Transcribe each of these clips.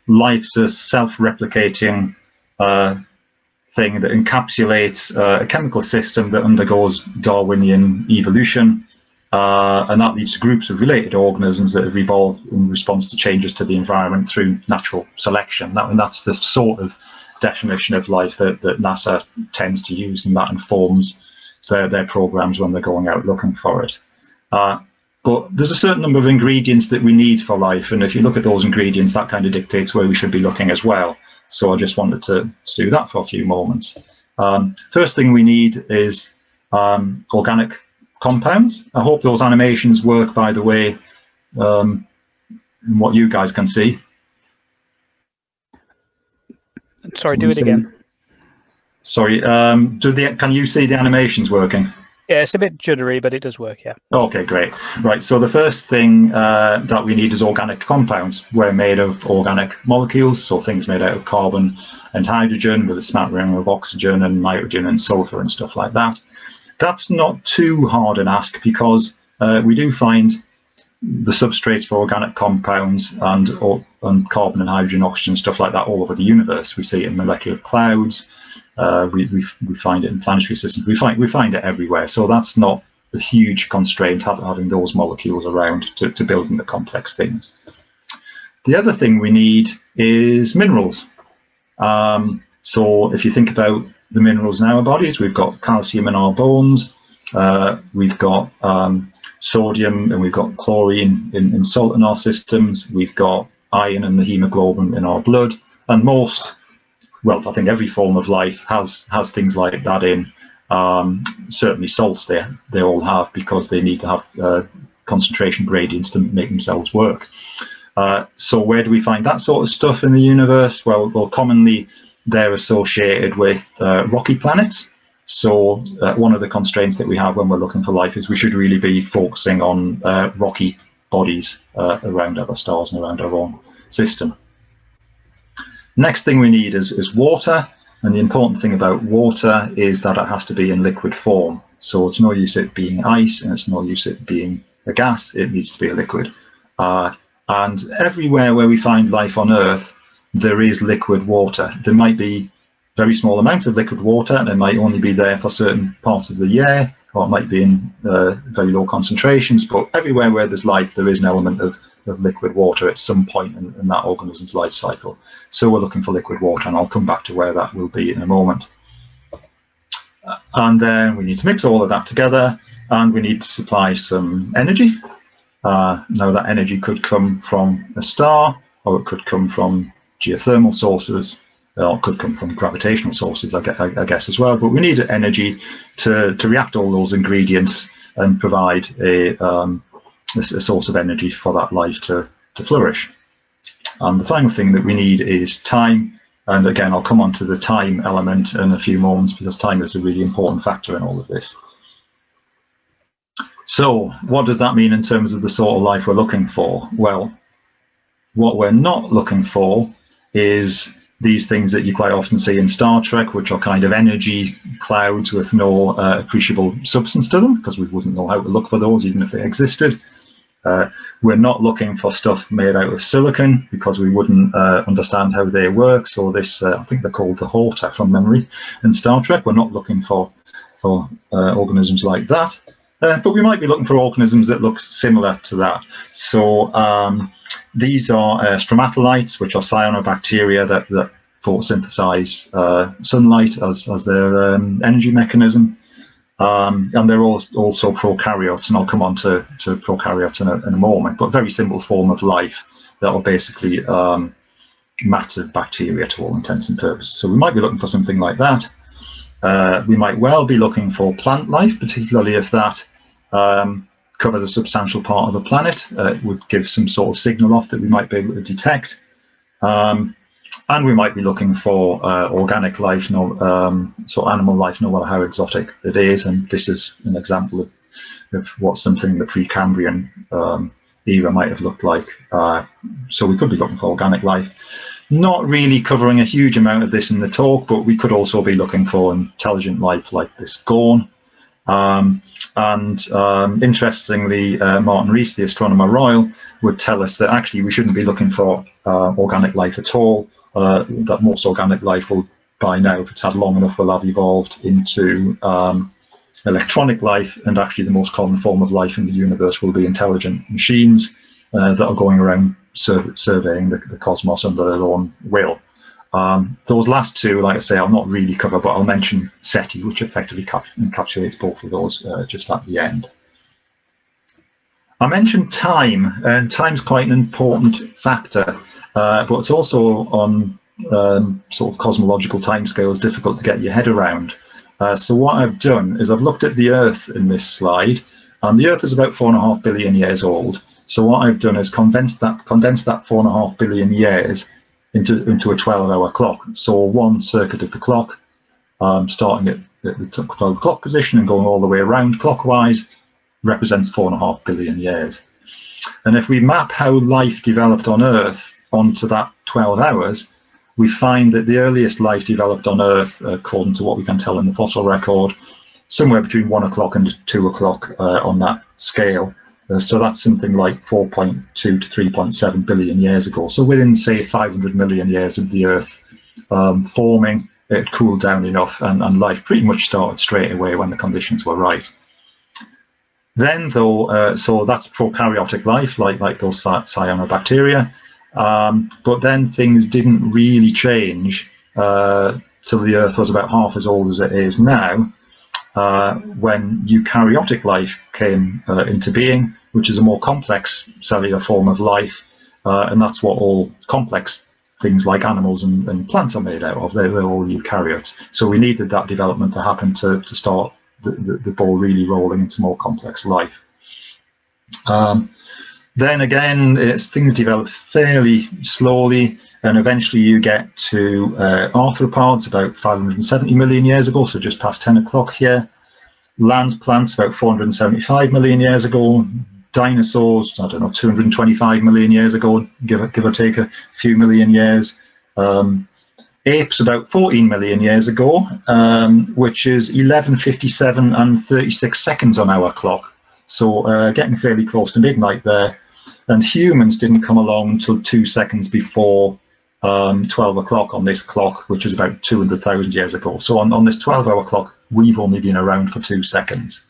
life's a self-replicating thing that encapsulates a chemical system that undergoes Darwinian evolution, and that leads to groups of related organisms that have evolved in response to changes to the environment through natural selection. And that's the sort of definition of life that NASA tends to use, and that informs their programs when they're going out looking for it. But there's a certain number of ingredients that we need for life, and if you look at those ingredients, that kind of dictates where we should be looking as well. So I just wanted to do that for a few moments. First thing we need is organic compounds. I hope those animations work, by the way, in what you guys can see. Sorry, do it again. Sorry, can you see the animations working? Yeah, it's a bit jittery, but it does work, yeah. Okay, great. Right, so the first thing that we need is organic compounds. We're made of organic molecules, so things made out of carbon and hydrogen with a smattering of oxygen and nitrogen and sulfur and stuff like that. That's not too hard an ask, because we do find the substrates for organic compounds and carbon and hydrogen, oxygen, stuff like that all over the universe. We see it in molecular clouds. We find it in planetary systems. We find it everywhere. So that's not a huge constraint, having those molecules around to building the complex things. The other thing we need is minerals. So if you think about the minerals in our bodies, we've got calcium in our bones, we've got sodium, and we've got chlorine in salt in our systems, we've got iron and the hemoglobin in our blood, and well, I think every form of life has things like that in. Certainly salts they all have, because they need to have concentration gradients to make themselves work. So where do we find that sort of stuff in the universe? Well, commonly they're associated with rocky planets. So one of the constraints that we have when we're looking for life is we should really be focusing on rocky bodies around other stars and around our own system. Next thing we need is water, and the important thing about water is that it has to be in liquid form. So it's no use it being ice, and it's no use it being a gas. It needs to be a liquid. And everywhere where we find life on Earth, there is liquid water. There might be very small amounts of liquid water, and it might only be there for certain parts of the year, or it might be in very low concentrations. But everywhere where there's life, there is an element of liquid water at some point in that organism's life cycle. So we're looking for liquid water, and I'll come back to where that will be in a moment. And then we need to mix all of that together, and we need to supply some energy. Now that energy could come from a star, or it could come from geothermal sources, or it could come from gravitational sources, I guess, as well. But we need energy to react all those ingredients and provide a source of energy for that life to flourish. And the final thing that we need is time. And again, I'll come on to the time element in a few moments, because time is a really important factor in all of this. So what does that mean in terms of the sort of life we're looking for? Well, what we're not looking for is these things that you quite often see in Star Trek, which are kind of energy clouds with no appreciable substance to them, because we wouldn't know how to look for those even if they existed. We're not looking for stuff made out of silicon, because we wouldn't understand how they work. So this, I think they're called the Horta from memory in Star Trek. We're not looking for organisms like that. But we might be looking for organisms that look similar to that. So these are stromatolites, which are cyanobacteria that photosynthesize sunlight as their energy mechanism. And they're also prokaryotes, and I'll come on to prokaryotes in a moment, but very simple form of life that are basically mats of bacteria to all intents and purposes. So we might be looking for something like that. We might well be looking for plant life, particularly if that covers a substantial part of a planet. It would give some sort of signal off that we might be able to detect. And we might be looking for organic life, so animal life, no matter how exotic it is. And this is an example of what something in the Precambrian era might have looked like. So we could be looking for organic life. Not really covering a huge amount of this in the talk, but we could also be looking for intelligent life like this gorn. Interestingly, Martin Rees, the Astronomer Royal, would tell us that actually we shouldn't be looking for organic life at all, that most organic life will, by now, if it's had long enough, will have evolved into electronic life, and actually the most common form of life in the universe will be intelligent machines that are going around surveying the cosmos under their own will. Those last two, like I say, I'll not really cover, but I'll mention SETI, which effectively encapsulates both of those just at the end. I mentioned time, and time's quite an important factor, but it's also on sort of cosmological timescales difficult to get your head around. So what I've done is I've looked at the Earth in this slide, and the Earth is about 4.5 billion years old. So what I've done is condensed that 4.5 billion years into a 12-hour clock. So one circuit of the clock, starting at the 12 o'clock position and going all the way around clockwise, represents 4.5 billion years. And if we map how life developed on Earth onto that 12 hours, we find that the earliest life developed on Earth, according to what we can tell in the fossil record, somewhere between 1 o'clock and 2 o'clock on that scale. So that's something like 4.2 to 3.7 billion years ago. So within, say, 500 million years of the Earth forming, it cooled down enough, and life pretty much started straight away when the conditions were right. Then, though, so that's prokaryotic life, like those cyanobacteria. But then things didn't really change till the Earth was about half as old as it is now, when eukaryotic life came into being, which is a more complex cellular form of life, and that's what all complex things like animals and plants are made out of. They're all eukaryotes. So we needed that development to happen to start the ball really rolling into more complex life. Then again, things develop fairly slowly, and eventually you get to arthropods about 570 million years ago, so just past 10 o'clock here. Land plants about 475 million years ago. Dinosaurs, I don't know, 225 million years ago, give or take a few million years. Apes about 14 million years ago, which is 11:57 and 36 seconds on our clock. So getting fairly close to midnight there. And humans didn't come along until 2 seconds before 12 o'clock on this clock, which is about 200,000 years ago. So on this 12-hour clock, we've only been around for 2 seconds.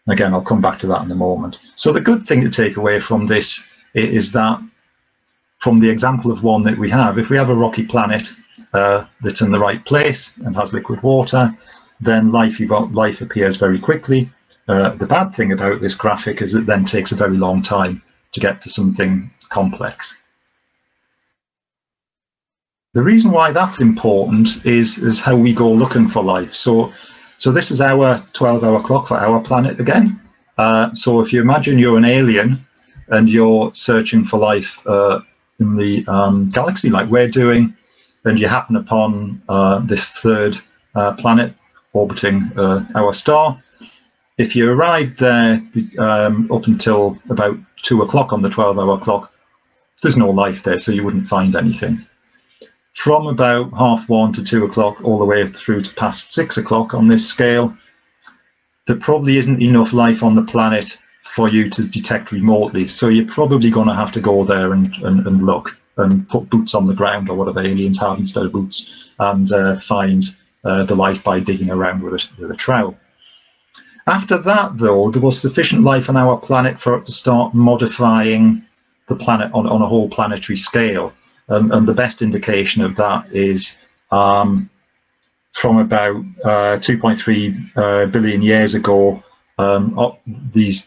Again, I'll come back to that in a moment. So the good thing to take away from this is that, from the example of one that we have, if we have a rocky planet that's in the right place and has liquid water, then life appears very quickly. The bad thing about this graphic is it then takes a very long time to get to something complex. The reason why that's important is how we go looking for life. So this is our 12-hour clock for our planet again. So if you imagine you're an alien and you're searching for life in the galaxy like we're doing, and you happen upon this third planet orbiting our star, if you arrived there up until about 2 o'clock on the 12-hour clock, there's no life there, so you wouldn't find anything. From about 1:30 to 2 o'clock all the way through to past 6 o'clock on this scale, there probably isn't enough life on the planet for you to detect remotely, so you're probably going to have to go there and look and put boots on the ground, or whatever aliens have instead of boots, and find the life by digging around with a trowel. After that, though, there was sufficient life on our planet for it to start modifying the planet on a whole planetary scale. And the best indication of that is from about 2.3 billion years ago, these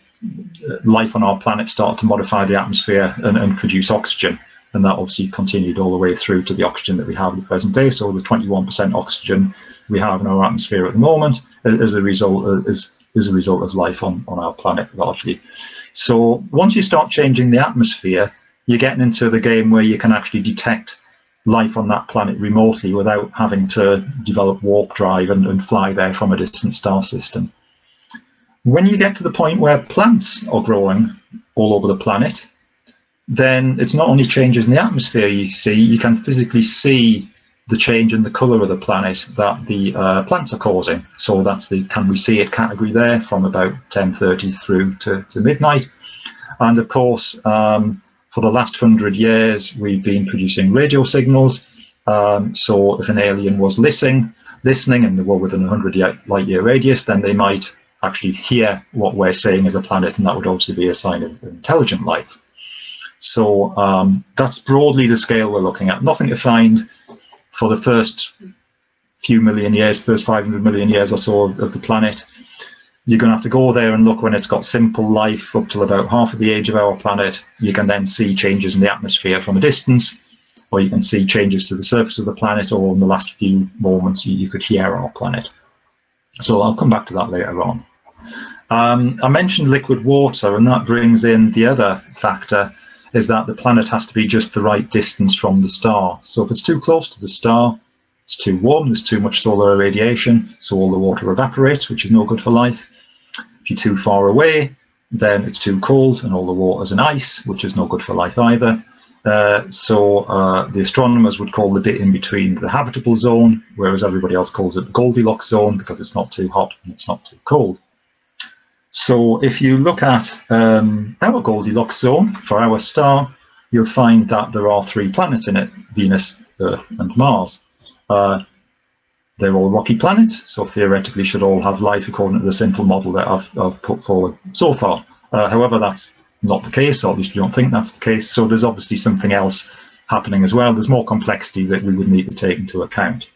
life on our planet started to modify the atmosphere and produce oxygen. And that obviously continued all the way through to the oxygen that we have at the present day. So the 21% oxygen we have in our atmosphere at the moment is a result of life on our planet largely. So once you start changing the atmosphere, you're getting into the game where you can actually detect life on that planet remotely without having to develop warp drive and fly there from a distant star system. When you get to the point where plants are growing all over the planet, then it's not only changes in the atmosphere you see, you can physically see the change in the colour of the planet that the plants are causing. So that's the can we see it category there from about 10:30 through to midnight. And of course, for the last 100 years, we've been producing radio signals. So if an alien was listening and they were within a 100 light year radius, then they might actually hear what we're saying as a planet, and that would obviously be a sign of intelligent life. So that's broadly the scale we're looking at. Nothing to find for the first few million years, first 500 million years or so of the planet. You're going to have to go there and look when it's got simple life up till about half of the age of our planet. You can then see changes in the atmosphere from a distance, or you can see changes to the surface of the planet, or in the last few moments you could hear our planet. So I'll come back to that later on. I mentioned liquid water, and that brings in the other factor, is that the planet has to be just the right distance from the star. So if it's too close to the star, it's too warm, there's too much solar radiation, so all the water evaporates, which is no good for life. If you're too far away, then it's too cold and all the water's in ice, which is no good for life either. So the astronomers would call the bit in between the habitable zone, whereas everybody else calls it the Goldilocks zone, because it's not too hot and it's not too cold. So if you look at our Goldilocks zone for our star, you'll find that there are 3 planets in it: Venus, Earth and Mars. They're all rocky planets, so theoretically should all have life according to the simple model that I've put forward so far. However, that's not the case, or at least we don't think that's the case, so there's obviously something else happening as well. There's more complexity that we would need to take into account.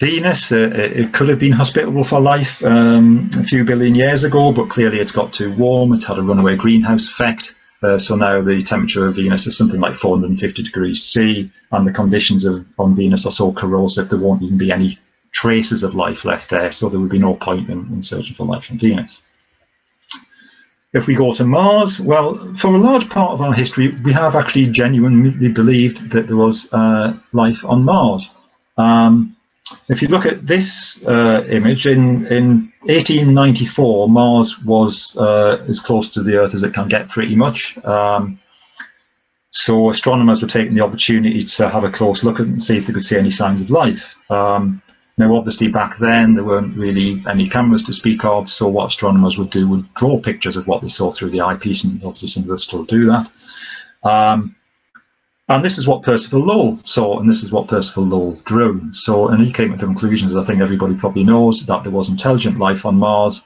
Venus, it could have been hospitable for life a few billion years ago, but clearly it's got too warm. It's had a runaway greenhouse effect. So now the temperature of Venus is something like 450 degrees C, and the conditions on Venus are so corrosive there won't even be any traces of life left there, so there would be no point in searching for life on Venus. If we go to Mars, well, for a large part of our history, we have actually genuinely believed that there was life on Mars. If you look at this image, in 1894, Mars was as close to the Earth as it can get, pretty much. So astronomers were taking the opportunity to have a close look and see if they could see any signs of life. Now, obviously, back then, there weren't really any cameras to speak of, so what astronomers would do would draw pictures of what they saw through the eyepiece, and obviously some of us still do that. And this is what Percival Lowell saw, and this is what Percival Lowell drew. So, and he came to the conclusions, I think everybody probably knows, that there was intelligent life on Mars.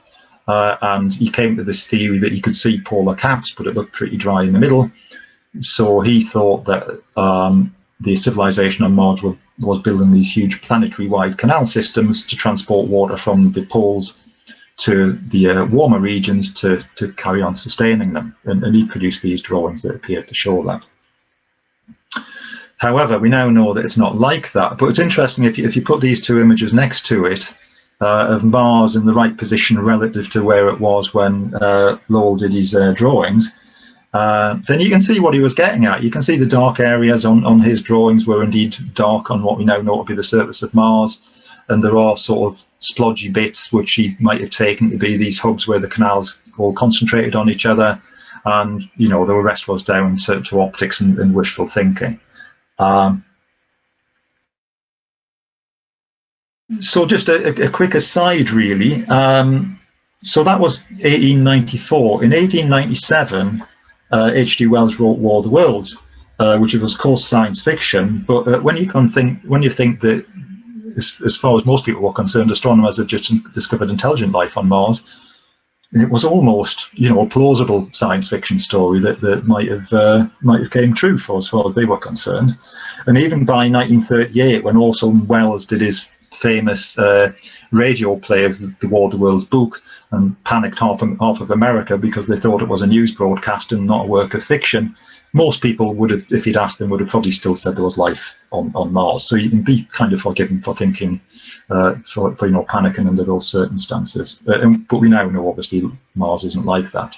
And he came to this theory that you could see polar caps, but it looked pretty dry in the middle. So he thought that the civilization on Mars was building these huge planetary-wide canal systems to transport water from the poles to the warmer regions to carry on sustaining them. And he produced these drawings that appeared to show that. However, we now know that it's not like that. But it's interesting, if you put these 2 images next to it, of Mars in the right position relative to where it was when Lowell did his drawings, then you can see what he was getting at. You can see the dark areas on his drawings were indeed dark on what we now know to be the surface of Mars. And there are sort of splodgy bits which he might have taken to be these hubs where the canals all concentrated on each other. And, you know, the rest was down to optics and wishful thinking. So just a quick aside, really. So that was 1894. In 1897, H.G. Wells wrote War of the Worlds, which was, of course, science fiction. But when you think that, as far as most people were concerned, astronomers had just discovered intelligent life on Mars, it was almost, you know, a plausible science fiction story that might have came true for as far as they were concerned. And even by 1938, when Orson Welles did his famous radio play of the War of the Worlds book and panicked half of America because they thought it was a news broadcast and not a work of fiction, most people would have, if you'd asked them, would have probably still said there was life on Mars. So you can be kind of forgiven for thinking, for you know, panicking under those circumstances. But we now know, obviously, Mars isn't like that.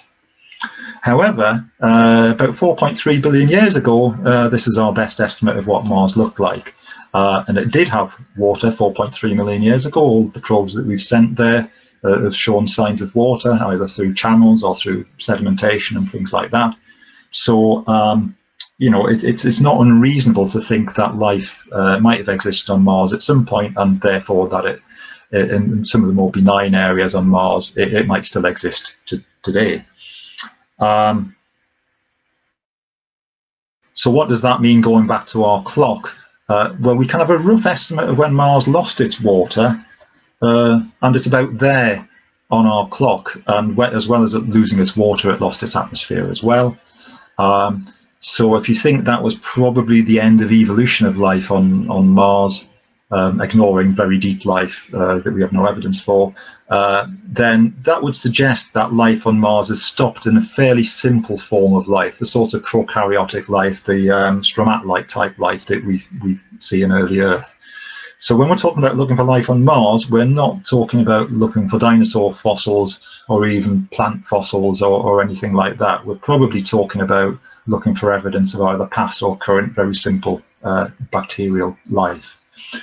However, about 4.3 billion years ago, this is our best estimate of what Mars looked like. And it did have water 4.3 million years ago. All the probes that we've sent there have shown signs of water, either through channels or through sedimentation and things like that. So you know, it's not unreasonable to think that life might have existed on Mars at some point, and therefore that in some of the more benign areas on Mars, it might still exist today. So what does that mean going back to our clock? Well, we can have a rough estimate of when Mars lost its water, and it's about there on our clock, and as well as it losing its water, it lost its atmosphere as well. So if you think that was probably the end of evolution of life on Mars, ignoring very deep life that we have no evidence for, then that would suggest that life on Mars has stopped in a fairly simple form of life, the sort of prokaryotic life, the stromatolite type life that we see in early Earth. So when we're talking about looking for life on Mars, we're not talking about looking for dinosaur fossils or even plant fossils or anything like that. We're probably talking about looking for evidence of either past or current very simple bacterial life.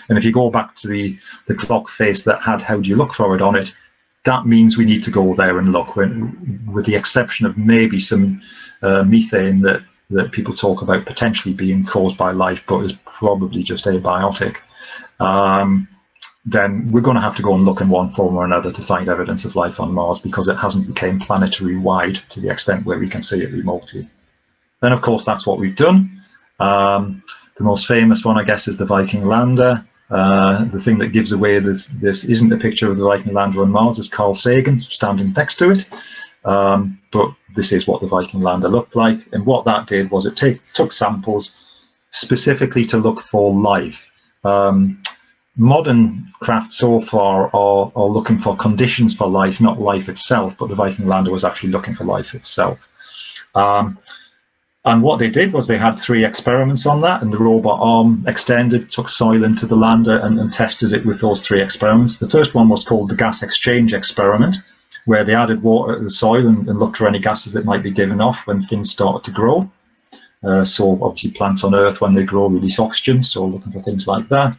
And if you go back to the clock face that had "how do you look for it" on it, that means we need to go there and look, with the exception of maybe some methane that people talk about potentially being caused by life but is probably just abiotic. Then we're going to have to go and look in one form or another to find evidence of life on Mars, because it hasn't become planetary wide to the extent where we can see it remotely. Then, of course, that's what we've done. The most famous one, I guess, is the Viking Lander. The thing that gives away this isn't a picture of the Viking Lander on Mars, it's Carl Sagan standing next to it. But this is what the Viking Lander looked like. And what that did was it took samples specifically to look for life. Modern craft so far are looking for conditions for life, not life itself, but the Viking Lander was actually looking for life itself. And what they did was they had 3 experiments on that, and the robot arm extended, took soil into the lander and tested it with those 3 experiments. The first one was called the gas exchange experiment, where they added water to the soil and looked for any gases that might be given off when things started to grow. So obviously plants on Earth, when they grow, release oxygen, so looking for things like that.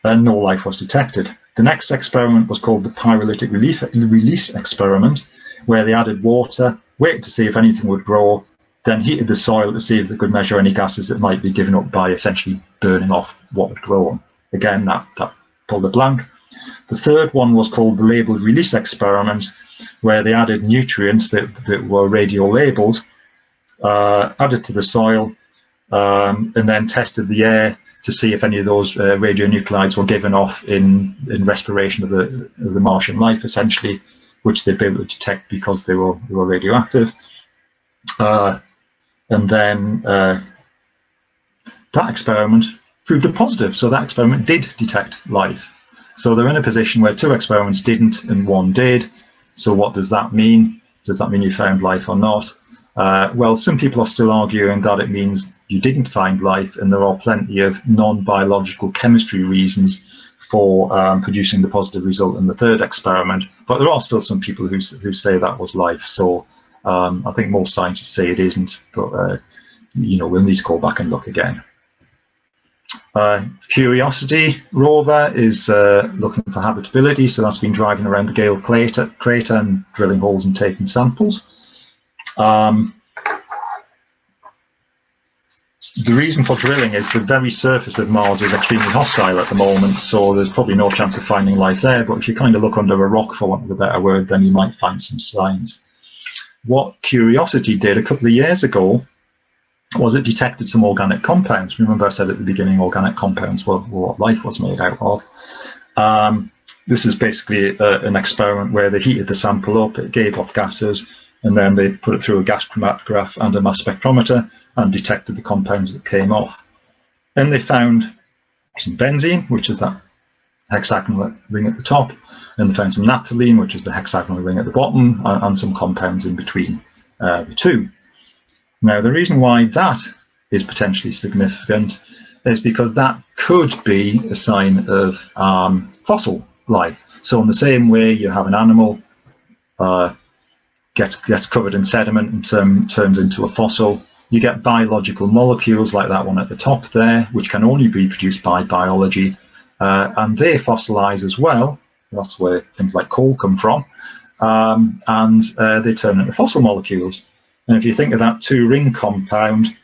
And no life was detected. The next experiment was called the pyrolytic release experiment, where they added water, waited to see if anything would grow, then heated the soil to see if they could measure any gases that might be given up by essentially burning off what had grown. Again, that pulled a blank. The third one was called the labeled release experiment, where they added nutrients that were radio labeled, added to the soil, and then tested the air to see if any of those radionuclides were given off in respiration of the Martian life, essentially, which they'd be able to detect because they were radioactive. And then that experiment proved a positive, so that experiment did detect life. So they're in a position where 2 experiments didn't and 1 did. So what does that mean? Does that mean you found life or not? Well, some people are still arguing that it means you didn't find life, and there are plenty of non-biological chemistry reasons for producing the positive result in the 3rd experiment. But there are still some people who say that was life. So I think most scientists say it isn't, but you know, we'll need to go back and look again. Curiosity rover is looking for habitability, so that's been driving around the Gale crater and drilling holes and taking samples. The reason for drilling is the very surface of Mars is extremely hostile at the moment, so there's probably no chance of finding life there, but if you kind of look under a rock, for want of a better word, then you might find some signs. What Curiosity did a couple of years ago was it detected some organic compounds. Remember I said at the beginning organic compounds were what life was made out of. This is basically an experiment where they heated the sample up, it gave off gases, and then they put it through a gas chromatograph and a mass spectrometer and detected the compounds that came off. Then they found some benzene, which is that hexagonal ring at the top, and they found some naphthalene, which is the hexagonal ring at the bottom, and some compounds in between the 2. Now, the reason why that is potentially significant is because that could be a sign of fossil life. So in the same way you have an animal gets covered in sediment and turns into a fossil, you get biological molecules like that one at the top there, which can only be produced by biology, and they fossilize as well. That's where things like coal come from, and they turn into fossil molecules. And if you think of that 2-ring compound,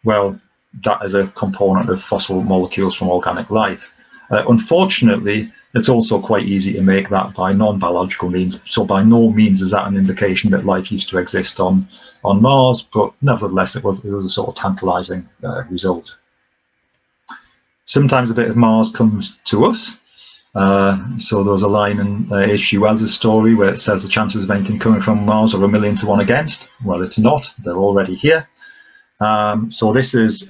well, that is a component of fossil molecules from organic life. Unfortunately, it's also quite easy to make that by non-biological means. So by no means is that an indication that life used to exist on Mars, but nevertheless, it was a sort of tantalizing result. Sometimes a bit of Mars comes to us. So there was a line in H.G. Wells' story where it says the chances of anything coming from Mars are 1,000,000 to 1 against. Well, it's not. They're already here. So this is,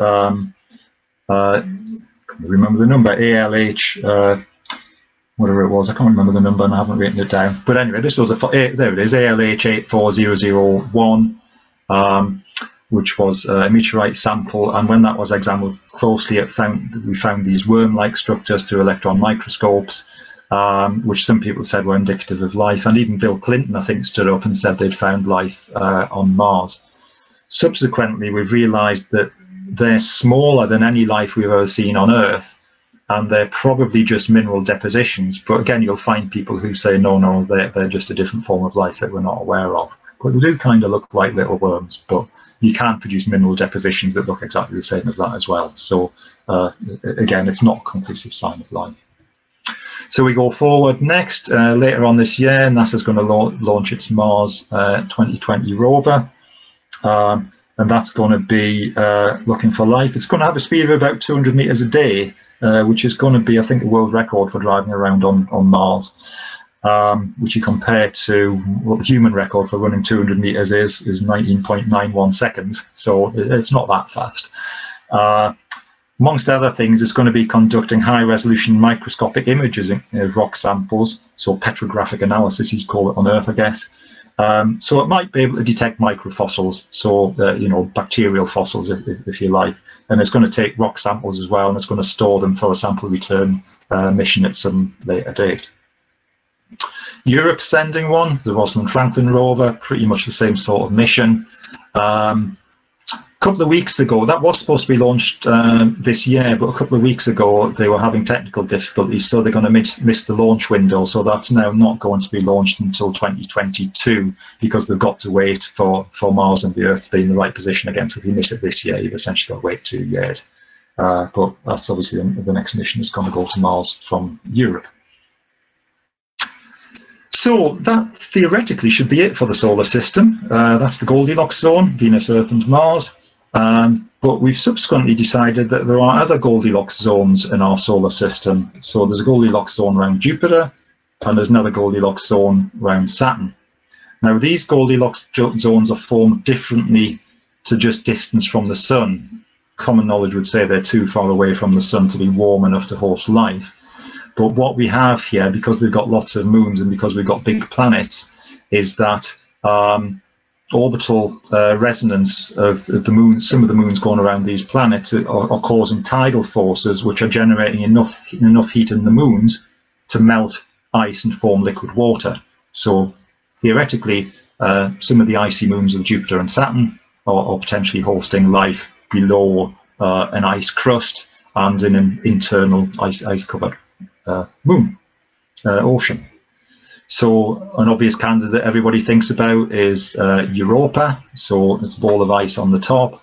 remember the number, ALH, whatever it was, I can't remember the number and I haven't written it down. But anyway, this was there it is, ALH 84001, which was a meteorite sample, and when that was examined closely, we found these worm-like structures through electron microscopes, which some people said were indicative of life, and even Bill Clinton, I think, stood up and said they'd found life on Mars. Subsequently, we've realised that they're smaller than any life we've ever seen on Earth, and they're probably just mineral depositions. But again, you'll find people who say, no, they're just a different form of life that we're not aware of. But they do kind of look like little worms, but you can produce mineral depositions that look exactly the same as that as well. So again, it's not a conclusive sign of life. So we go forward next, later on this year, NASA's going to launch its Mars 2020 rover. And that's going to be looking for life. It's going to have a speed of about 200 meters a day, which is going to be, I think, a world record for driving around on Mars, which you compare to what the human record for running 200 meters is 19.91 seconds. So it's not that fast. Amongst other things, it's going to be conducting high-resolution microscopic images of rock samples, so petrographic analysis, you'd call it on Earth, I guess. So it might be able to detect microfossils, so bacterial fossils, if you like, and it's going to take rock samples as well, and it's going to store them for a sample return mission at some later date. Europe's sending one, the Rosalind Franklin rover, pretty much the same sort of mission. A couple of weeks ago, that was supposed to be launched this year, but a couple of weeks ago they were having technical difficulties, so they're going to miss the launch window. So that's now not going to be launched until 2022 because they've got to wait for Mars and the Earth to be in the right position again. So if you miss it this year, you've essentially got to wait 2 years. But that's obviously the next mission is going to go to Mars from Europe. So that theoretically should be it for the solar system. That's the Goldilocks zone, Venus, Earth and Mars. But we've subsequently decided that there are other Goldilocks zones in our solar system. So there's a Goldilocks zone around Jupiter, and there's another Goldilocks zone around Saturn. Now these Goldilocks zones are formed differently to just distance from the Sun. Common knowledge would say they're too far away from the Sun to be warm enough to host life. But what we have here, because they've got lots of moons and because we've got big planets, is that orbital resonance of the moon, some of the moons going around these planets are causing tidal forces which are generating enough heat in the moons to melt ice and form liquid water. So theoretically, some of the icy moons of Jupiter and Saturn are potentially hosting life below an ice crust and in an internal ice-covered ocean. So an obvious candidate that everybody thinks about is Europa. So it's a ball of ice on the top.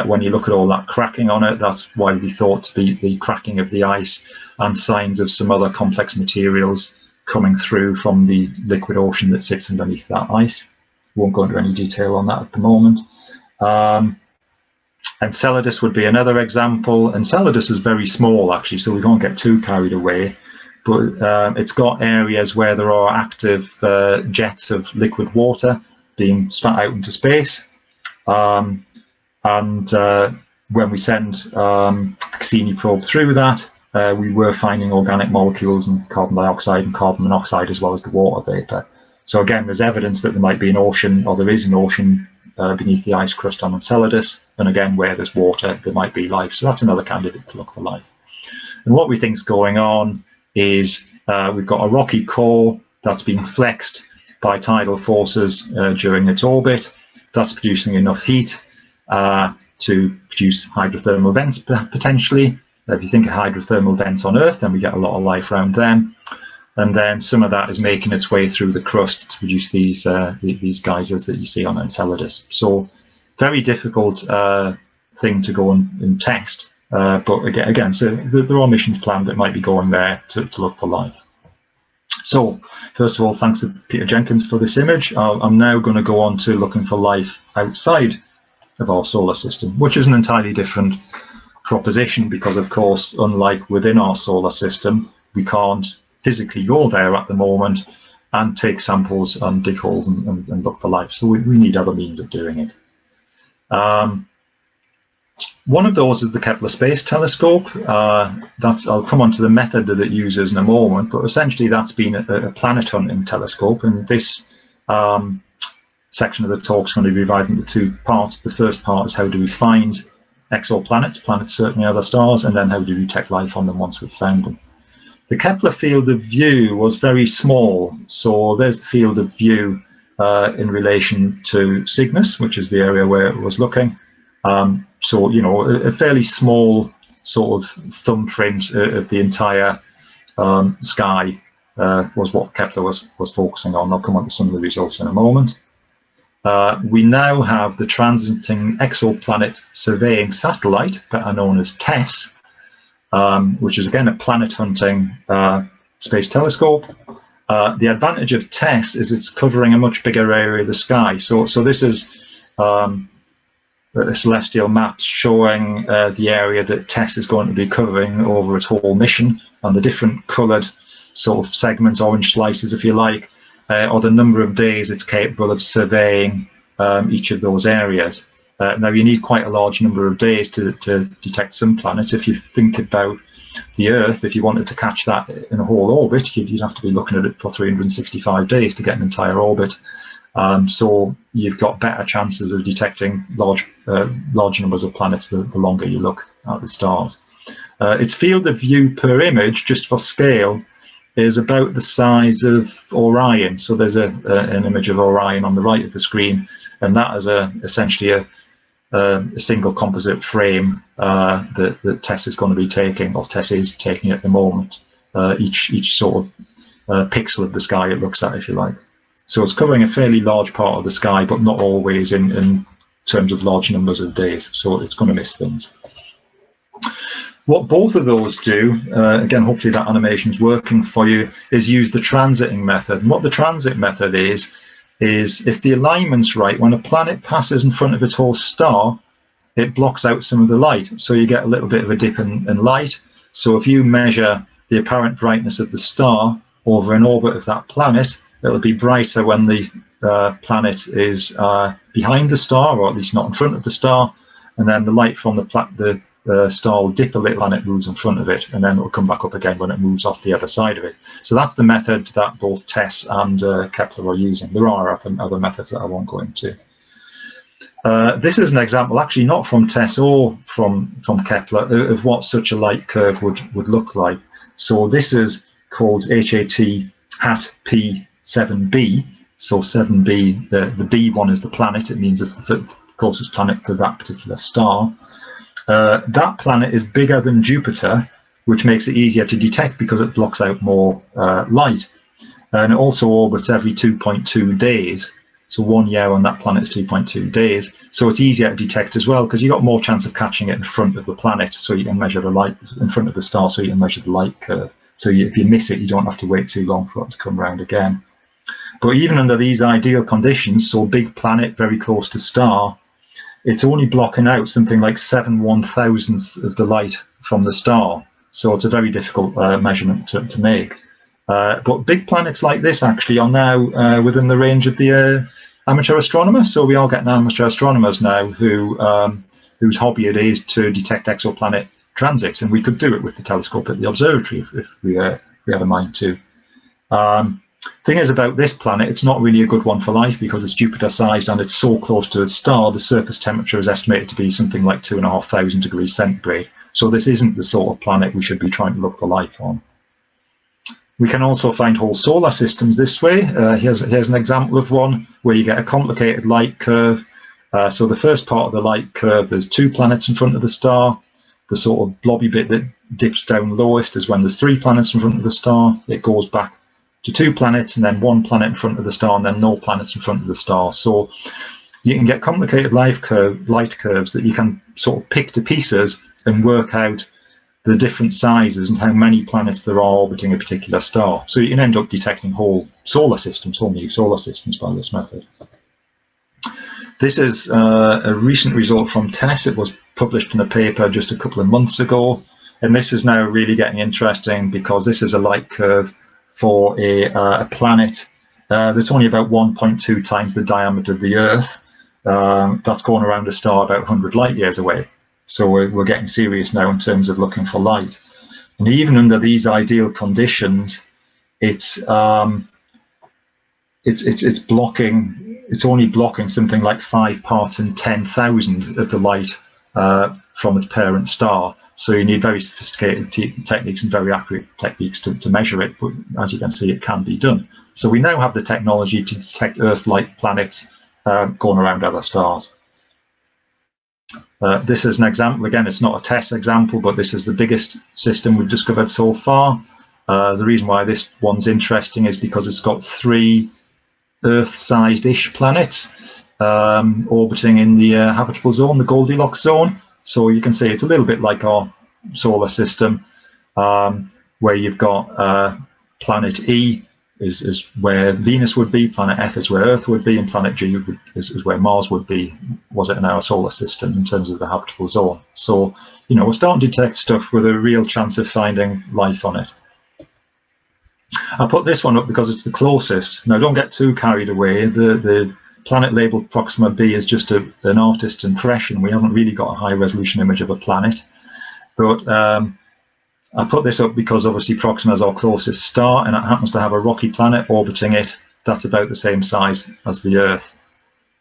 When you look at all that cracking on it, that's widely thought to be the cracking of the ice and signs of some other complex materials coming through from the liquid ocean that sits underneath that ice. Won't go into any detail on that at the moment. Enceladus would be another example. Enceladus is very small, actually, so we won't get too carried away. But it's got areas where there are active jets of liquid water being spat out into space. And when we send the Cassini probe through that, we were finding organic molecules and carbon dioxide and carbon monoxide as well as the water vapor. So again, there's evidence that there might be an ocean, or there is an ocean beneath the ice crust on Enceladus. And again, where there's water, there might be life. So that's another candidate to look for life. And what we think is going on is we've got a rocky core that's being flexed by tidal forces during its orbit. That's producing enough heat to produce hydrothermal vents potentially. If you think of hydrothermal vents on Earth, then we get a lot of life around them. And then some of that is making its way through the crust to produce these geysers that you see on Enceladus. So very difficult thing to go and test. But again, so there are missions planned that might be going there to look for life. So first of all, thanks to Peter Jenkins for this image. I'm now going to go on to looking for life outside of our solar system, which is an entirely different proposition because, of course, unlike within our solar system, we can't physically go there at the moment and take samples and dig holes and look for life. So we need other means of doing it. One of those is the Kepler Space Telescope. I'll come on to the method that it uses in a moment, but essentially that's been a planet hunting telescope, and this section of the talk is going to be divided into two parts. The first part is how do we find exoplanets, planets certainly other stars, and then how do we detect life on them once we've found them. The Kepler field of view was very small, so there's the field of view in relation to Cygnus, which is the area where it was looking. So, you know, a fairly small sort of thumbprint of the entire sky was what Kepler was focusing on. I'll come on to some of the results in a moment. We now have the Transiting Exoplanet Surveying Satellite, better known as TESS, which is again a planet hunting space telescope. The advantage of TESS is it's covering a much bigger area of the sky. So this is a celestial map showing the area that TESS is going to be covering over its whole mission, and the different coloured sort of segments, orange slices if you like, or the number of days it's capable of surveying each of those areas. Now you need quite a large number of days to detect some planets. If you think about the Earth, if you wanted to catch that in a whole orbit, you'd have to be looking at it for 365 days to get an entire orbit. So you've got better chances of detecting large numbers of planets the longer you look at the stars. Its field of view per image, just for scale, is about the size of Orion. So there's an image of Orion on the right of the screen, and that is essentially a single composite frame that TESS is going to be taking, or TESS is taking at the moment. Each sort of pixel of the sky it looks at, if you like. So it's covering a fairly large part of the sky, but not always in terms of large numbers of days. So it's going to miss things. What both of those do, again, hopefully that animation is working for you, is use the transiting method. And what the transit method is if the alignment's right, when a planet passes in front of its host star, it blocks out some of the light. So you get a little bit of a dip in light. So if you measure the apparent brightness of the star over an orbit of that planet, it'll be brighter when the planet is behind the star, or at least not in front of the star, and then the light from the star will dip a little and it moves in front of it, and then it'll come back up again when it moves off the other side of it. So that's the method that both TESS and Kepler are using. There are other methods that I won't go into. This is an example, actually not from TESS or from Kepler, of what such a light curve would look like. So this is called HAT P7b. So 7b, the B one is the planet. It means it's the closest planet to that particular star. That planet is bigger than Jupiter, which makes it easier to detect because it blocks out more light. And it also orbits every 2.2 days. So 1 year on that planet is 2.2 days. So it's easier to detect as well because you've got more chance of catching it in front of the planet, so you can measure the light in front of the star, so you can measure the light curve. So if you miss it, you don't have to wait too long for it to come round again. But even under these ideal conditions, so big planet, very close to star, it's only blocking out something like 7/1000ths of the light from the star. So it's a very difficult measurement to make. But big planets like this actually are now within the range of the amateur astronomer. So we are getting amateur astronomers now whose hobby it is to detect exoplanet transits, and we could do it with the telescope at the observatory if we had a mind to. Thing is about this planet, it's not really a good one for life because it's Jupiter sized and it's so close to its star. The surface temperature is estimated to be something like 2,500 degrees centigrade. So this isn't the sort of planet we should be trying to look for life on. We can also find whole solar systems this way. Here's an example of one where you get a complicated light curve. So the first part of the light curve, there's 2 planets in front of the star. The sort of blobby bit that dips down lowest is when there's 3 planets in front of the star. It goes back to 2 planets and then 1 planet in front of the star and then no planets in front of the star. So you can get complicated light curves that you can sort of pick to pieces and work out the different sizes and how many planets there are orbiting a particular star. So you can end up detecting whole solar systems, whole new solar systems by this method. This is a recent result from TESS. It was published in a paper just a couple of months ago, and this is now really getting interesting because this is a light curve for a planet that's only about 1.2 times the diameter of the Earth. That's going around a star about 100 light years away. So we're getting serious now in terms of looking for light. And even under these ideal conditions, it's only blocking something like 5 parts in 10,000 of the light from its parent star. So you need very sophisticated techniques and very accurate techniques to measure it, but as you can see, it can be done. So we now have the technology to detect Earth-like planets going around other stars. This is an example. Again, it's not a test example, but this is the biggest system we've discovered so far. The reason why this one's interesting is because it's got 3 Earth-sized-ish planets orbiting in the habitable zone, the Goldilocks zone. So you can see it's a little bit like our solar system, where you've got planet E is where Venus would be, planet F is where Earth would be, and planet G is where Mars would be, was it in our solar system in terms of the habitable zone. So, you know, we're starting to detect stuff with a real chance of finding life on it. I put this one up because it's the closest. Now, don't get too carried away. The planet labeled Proxima b is just an artist's impression. We haven't really got a high resolution image of a planet. But I put this up because obviously Proxima is our closest star, and it happens to have a rocky planet orbiting it that's about the same size as the Earth.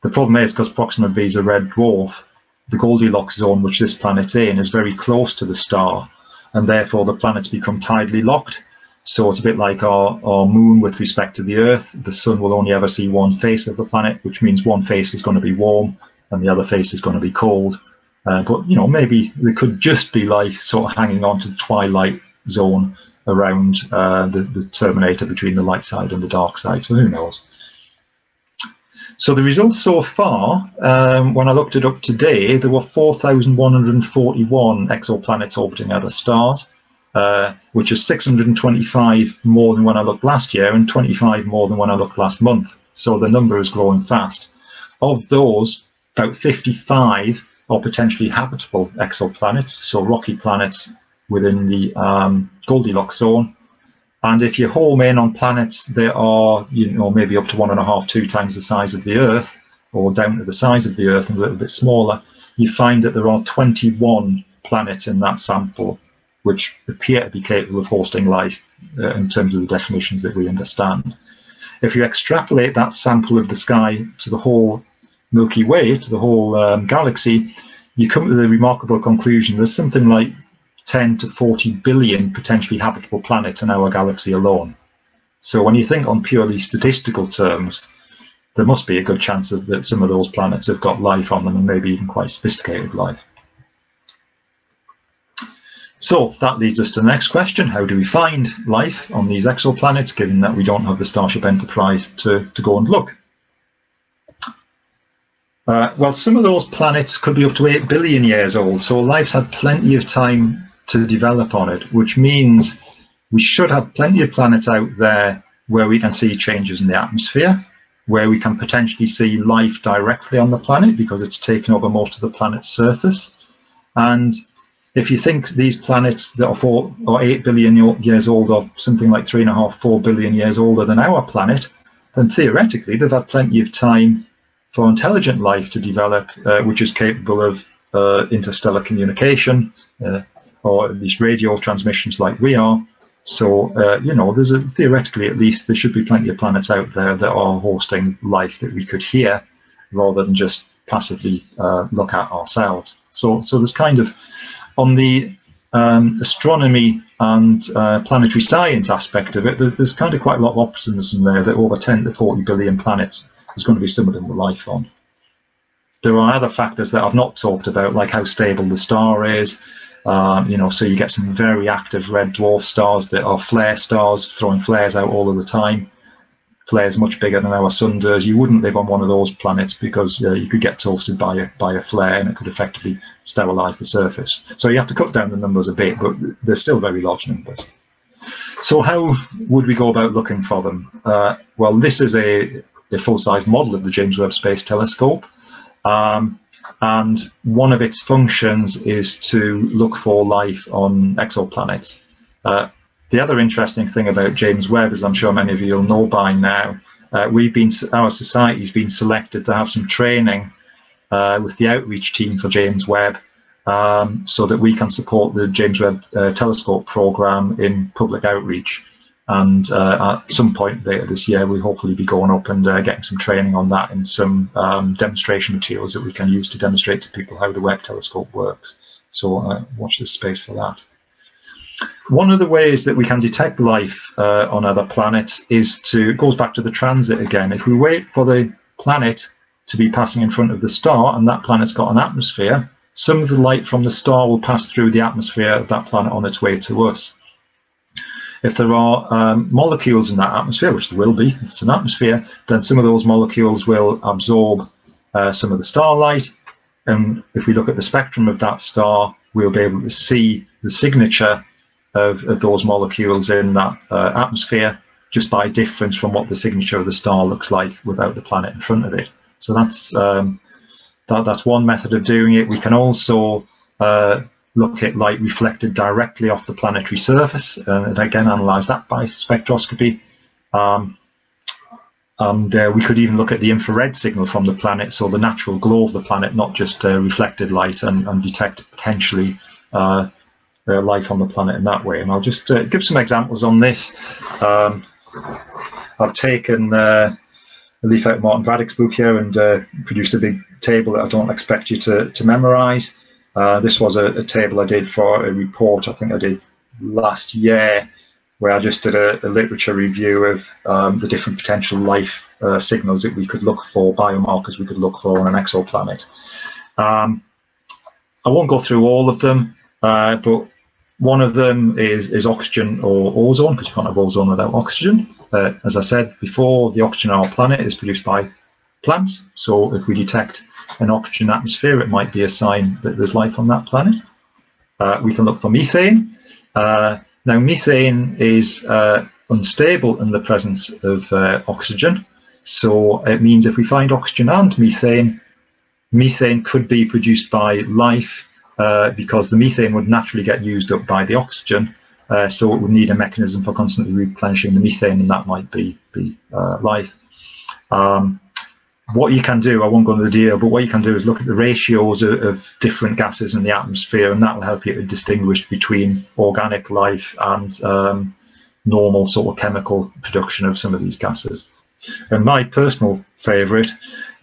The problem is, because Proxima b is a red dwarf, the Goldilocks zone which this planet's in is very close to the star, and therefore the planets become tidally locked. So it's a bit like our moon with respect to the Earth. The sun will only ever see one face of the planet, which means one face is going to be warm and the other face is going to be cold. But, you know, maybe there could just be life sort of hanging on to the twilight zone around the terminator between the light side and the dark side. So who knows? So the results so far, when I looked it up today, there were 4,141 exoplanets orbiting other stars. Which is 625 more than when I looked last year and 25 more than when I looked last month. So the number is growing fast. Of those, about 55 are potentially habitable exoplanets, so rocky planets within the Goldilocks zone. And if you home in on planets that are, you know, maybe up to 1.5, 2 times the size of the Earth, or down to the size of the Earth and a little bit smaller, you find that there are 21 planets in that sample which appear to be capable of hosting life in terms of the definitions that we understand. If you extrapolate that sample of the sky to the whole Milky Way, to the whole galaxy, you come to the remarkable conclusion there's something like 10 to 40 billion potentially habitable planets in our galaxy alone. So when you think on purely statistical terms, there must be a good chance that some of those planets have got life on them, and maybe even quite sophisticated life. So that leads us to the next question. How do we find life on these exoplanets, given that we don't have the Starship Enterprise to go and look? Well, some of those planets could be up to 8 billion years old, so life's had plenty of time to develop on it, which means we should have plenty of planets out there where we can see changes in the atmosphere, where we can potentially see life directly on the planet because it's taken over most of the planet's surface. And if you think these planets that are 4 or 8 billion years old are something like 3.5, 4 billion years older than our planet, then theoretically they've had plenty of time for intelligent life to develop, which is capable of interstellar communication, or at least radio transmissions like we are. So, you know, theoretically at least there should be plenty of planets out there that are hosting life that we could hear rather than just passively look at ourselves. So there's kind of, on the astronomy and planetary science aspect of it, there's kind of quite a lot of optimism there that over 10 to 40 billion planets, there's going to be some of them with life on. There are other factors that I've not talked about, like how stable the star is. You know, so you get some very active red dwarf stars that are flare stars, throwing flares out all of the time. flares much bigger than our sun does. You wouldn't live on one of those planets because you could get toasted by a flare and it could effectively sterilize the surface. So you have to cut down the numbers a bit, but they're still very large numbers. So how would we go about looking for them? Well, this is a full-size model of the James Webb Space Telescope. And one of its functions is to look for life on exoplanets. The other interesting thing about James Webb, as I'm sure many of you will know by now, our society's been selected to have some training with the outreach team for James Webb, so that we can support the James Webb Telescope program in public outreach. And at some point later this year, we'll hopefully be going up and getting some training on that and some demonstration materials that we can use to demonstrate to people how the Webb telescope works. So watch this space for that. One of the ways that we can detect life on other planets goes back to the transit again. If we wait for the planet to be passing in front of the star and that planet's got an atmosphere, some of the light from the star will pass through the atmosphere of that planet on its way to us. If there are molecules in that atmosphere, which there will be if it's an atmosphere, then some of those molecules will absorb some of the starlight. And if we look at the spectrum of that star, we'll be able to see the signature of those molecules in that atmosphere just by difference from what the signature of the star looks like without the planet in front of it. So that's one method of doing it. We can also look at light reflected directly off the planetary surface and again analyze that by spectroscopy. And we could even look at the infrared signal from the planet, so the natural glow of the planet, not just reflected light, and detect potentially life on the planet in that way. And I'll just give some examples on this. I've taken a leaf out of Martin Braddock's book here and produced a big table that I don't expect you to memorize. This was a table I did for a report I think I did last year, where I just did a literature review of the different potential life signals that we could look for, biomarkers we could look for on an exoplanet. I won't go through all of them, but one of them is oxygen or ozone, because you can't have ozone without oxygen. As I said before, the oxygen on our planet is produced by plants, so if we detect an oxygen atmosphere, it might be a sign that there's life on that planet. We can look for methane. Now, methane is unstable in the presence of oxygen, so it means if we find oxygen and methane, methane could be produced by life, because the methane would naturally get used up by the oxygen, so it would need a mechanism for constantly replenishing the methane, and that might be life. What you can do, I won't go into the detail, but what you can do is look at the ratios of different gases in the atmosphere, and that will help you to distinguish between organic life and normal sort of chemical production of some of these gases. And my personal favourite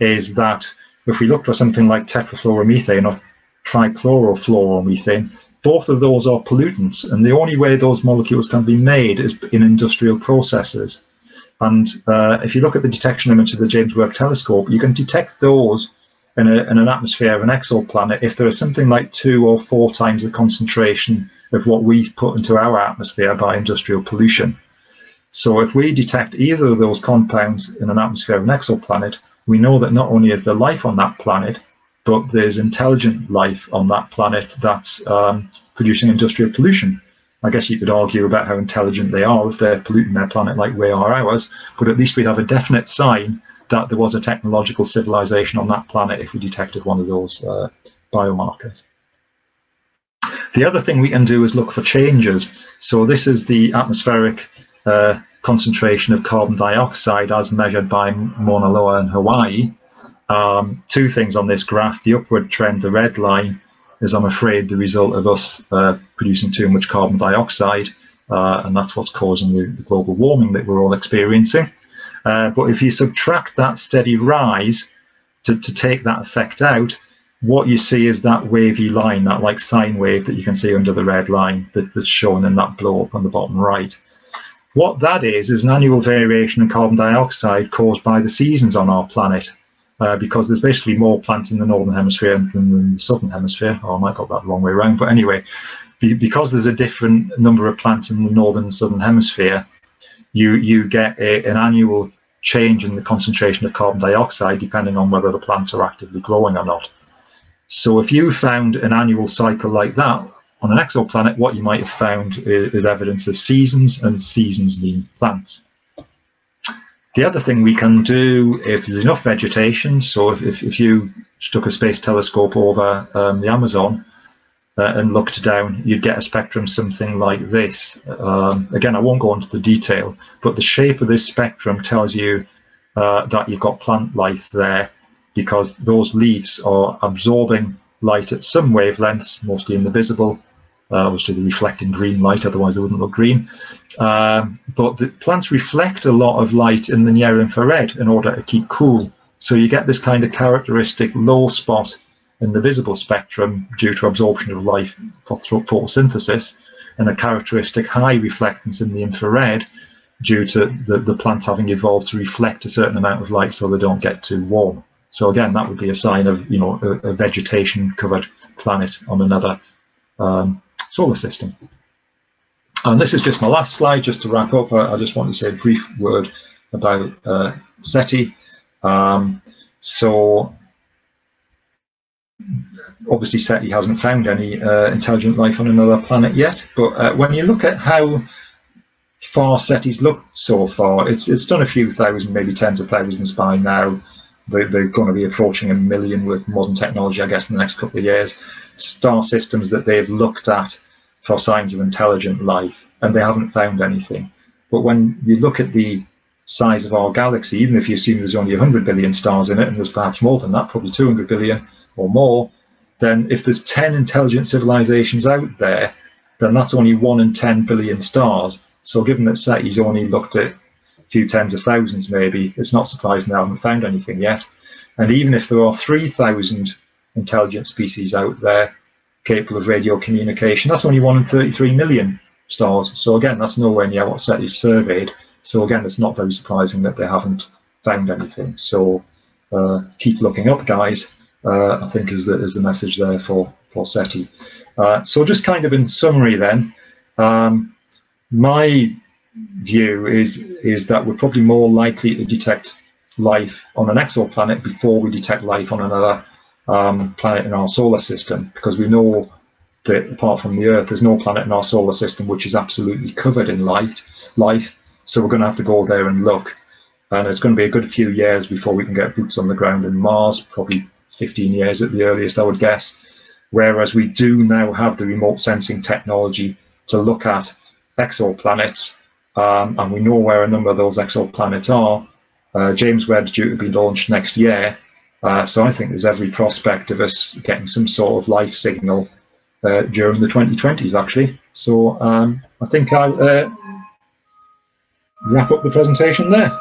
is that if we look for something like tetrafluoromethane or trichlorofluoromethane, both of those are pollutants, and the only way those molecules can be made is in industrial processes. And if you look at the detection image of the James Webb Telescope, you can detect those in an atmosphere of an exoplanet if there is something like 2 or 4 times the concentration of what we've put into our atmosphere by industrial pollution. So if we detect either of those compounds in an atmosphere of an exoplanet, we know that not only is there life on that planet, but there's intelligent life on that planet that's producing industrial pollution. I guess you could argue about how intelligent they are if they're polluting their planet like we are ours, but at least we'd have a definite sign that there was a technological civilization on that planet if we detected one of those biomarkers. The other thing we can do is look for changes. So this is the atmospheric concentration of carbon dioxide as measured by Mauna Loa in Hawaii. 2 things on this graph. The upward trend, the red line, is, I'm afraid, the result of us producing too much carbon dioxide, and that's what's causing the global warming that we're all experiencing. But if you subtract that steady rise to take that effect out, what you see is that wavy line, that like sine wave that you can see under the red line that's shown in that blow up on the bottom right. What that is an annual variation in carbon dioxide caused by the seasons on our planet. Because there's basically more plants in the northern hemisphere than the southern hemisphere. Oh, I might got that the wrong way around, but anyway, because there's a different number of plants in the northern and southern hemisphere, you get an annual change in the concentration of carbon dioxide depending on whether the plants are actively growing or not. So if you found an annual cycle like that on an exoplanet, what you might have found is evidence of seasons, and seasons mean plants. The other thing we can do, if there's enough vegetation, so if you stuck a space telescope over the Amazon and looked down, you'd get a spectrum something like this. Again, I won't go into the detail, but the shape of this spectrum tells you that you've got plant life there, because those leaves are absorbing light at some wavelengths, mostly in the visible, obviously the reflecting green light, otherwise they wouldn't look green. But the plants reflect a lot of light in the near infrared in order to keep cool. So you get this kind of characteristic low spot in the visible spectrum due to absorption of light for photosynthesis, and a characteristic high reflectance in the infrared due to the plants having evolved to reflect a certain amount of light so they don't get too warm. So again, that would be a sign of, you know, a vegetation covered planet on another solar system. And this is just my last slide, just to wrap up. I just want to say a brief word about SETI. So obviously SETI hasn't found any intelligent life on another planet yet, but when you look at how far SETI's looked so far, it's done a few thousand, maybe tens of thousands by now. They're going to be approaching 1 million with modern technology, I guess, in the next couple of years. Star systems that they've looked at for signs of intelligent life, and they haven't found anything. But when you look at the size of our galaxy, even if you assume there's only 100 billion stars in it, and there's perhaps more than that, probably 200 billion or more, then if there's 10 intelligent civilizations out there, then that's only 1 in 10 billion stars. So given that SETI's only looked at a few tens of thousands maybe, it's not surprising they haven't found anything yet. And even if there are 3,000 intelligent species out there capable of radio communication, that's only 1 in 33 million stars. So again, that's nowhere near what SETI's surveyed. So again, it's not very surprising that they haven't found anything. So keep looking up, guys, I think is the message there for SETI. So just kind of in summary then, my view is that we're probably more likely to detect life on an exoplanet before we detect life on another planet in our solar system, because we know that apart from the Earth, there's no planet in our solar system which is absolutely covered in life. So we're going to have to go there and look, and it's going to be a good few years before we can get boots on the ground in Mars, probably 15 years at the earliest, I would guess. Whereas we do now have the remote sensing technology to look at exoplanets, and we know where a number of those exoplanets are. James Webb's due to be launched next year, so I think there's every prospect of us getting some sort of life signal during the 2020s, actually. So I think I'll wrap up the presentation there.